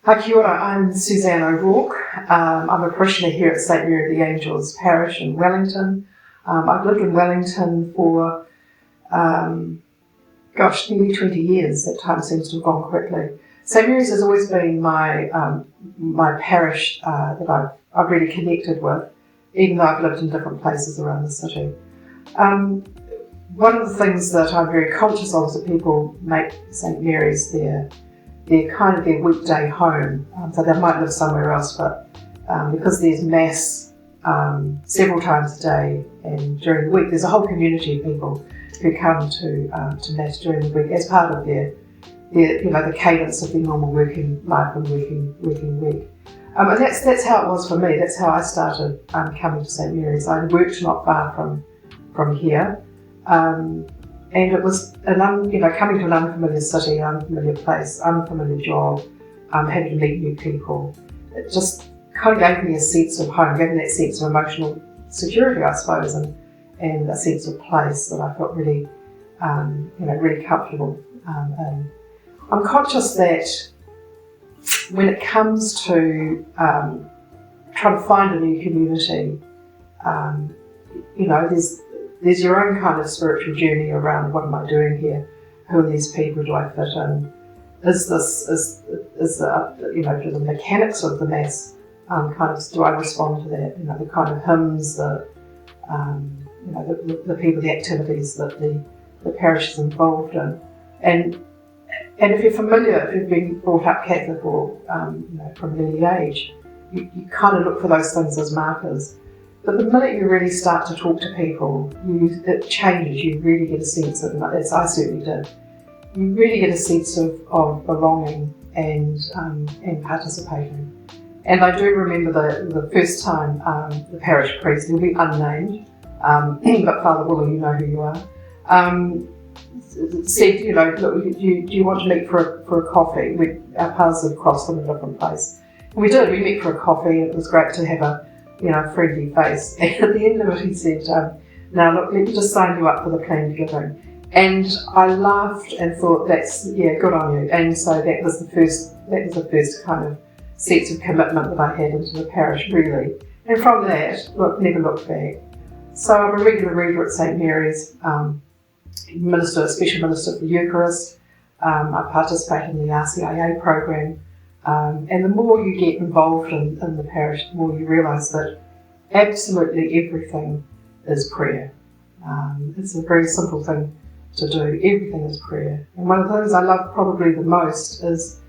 Hi, kia ora, I'm Suzanne O'Rourke. I'm a parishioner here at St Mary of the Angels parish in Wellington. I've lived in Wellington for, nearly 20 years. That time seems to have gone quickly. St Mary's has always been my parish that I've really connected with, even though I've lived in different places around the city. One of the things that I'm very conscious of is that people make St Mary's their kind of their weekday home. So they might live somewhere else, but because there's mass several times a day and during the week, there's a whole community of people who come to mass during the week as part of their the cadence of their normal working life and working week. And that's how it was for me. That's how I started coming to St Mary's. I worked not far from here. And it was coming to an unfamiliar city, an unfamiliar place, unfamiliar job, having to meet new people. It just kind of gave me a sense of home, gave me that sense of emotional security, I suppose, and a sense of place that I felt really, really comfortable in. I'm conscious that when it comes to trying to find a new community, there's your own kind of spiritual journey around what am I doing here? Who are these people? Do I fit in? Do the mechanics of the mass do I respond to that? The kind of hymns, the people, the activities that the parish is involved in, and if you're familiar, if you've been brought up Catholic or from an early age, you kind of look for those things as markers. But the minute you really start to talk to people, it changes. You really get a sense of, as I certainly did, you really get a sense of belonging and participating. And I do remember the first time the parish priest, he'll be unnamed, but Father Willow, you know who you are, said, look, do you want to meet for a coffee? Our paths had crossed in a different place. And we did. We met for a coffee, and it was great to have a friendly face. And at the end of it, he said, now look, let me just sign you up for the planned giving. And I laughed and thought, good on you. And so that was the first kind of sense of commitment that I had into the parish, really. And from that, never looked back. So I'm a regular reader at St Mary's, special minister for the Eucharist. I participate in the RCIA program. And the more you get involved in the parish, the more you realise that absolutely everything is prayer. It's a very simple thing to do. Everything is prayer. And one of the things I love probably the most is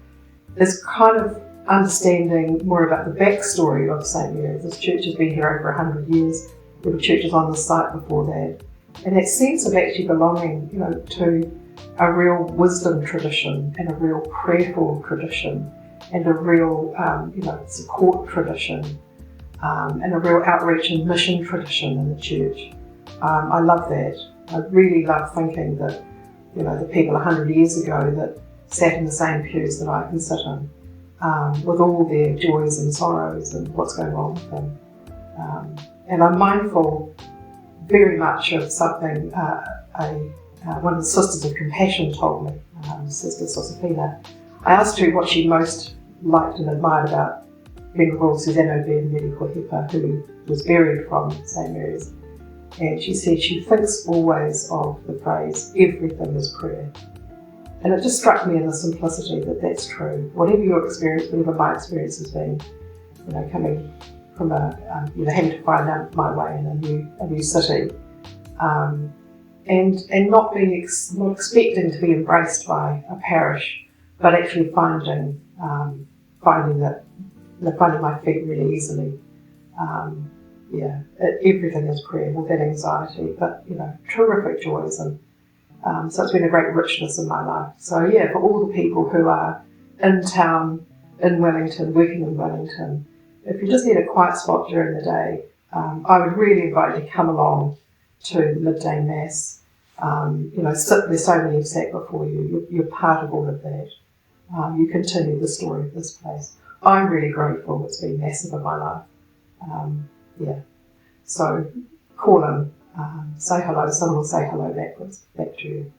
kind of understanding more about the backstory of St Mary's. This church has been here over 100 years. There were churches on the site before that. And that sense of actually belonging, to a real wisdom tradition and a real prayerful tradition and a real, support tradition, and a real outreach and mission tradition in the church. I love that. I really love thinking that, the people 100 years ago that sat in the same pews that I can sit in, with all their joys and sorrows and what's going on with them. And I'm mindful very much of something one of the Sisters of Compassion told me, Sister Sosafina. I asked her what she most liked and admired about Venerable Suzanne O'Rourke, who was buried from St Mary's. And she said she thinks always of the phrase, everything is prayer. And it just struck me in the simplicity that that's true. Whatever your experience, whatever my experience has been, coming from having to find out my way in a new city, and not expecting to be embraced by a parish, but actually finding my feet really easily. Everything is prayer with that anxiety, but terrific joys, and so it's been a great richness in my life. So for all the people who are in town, in Wellington, working in Wellington, if you just need a quiet spot during the day, I would really invite you to come along to the midday mass. Sit where so many have sat before you. You're part of all of that. You continue the story of this place. I'm really grateful. It's been massive in my life. So call in, say hello. Someone will say hello back to you.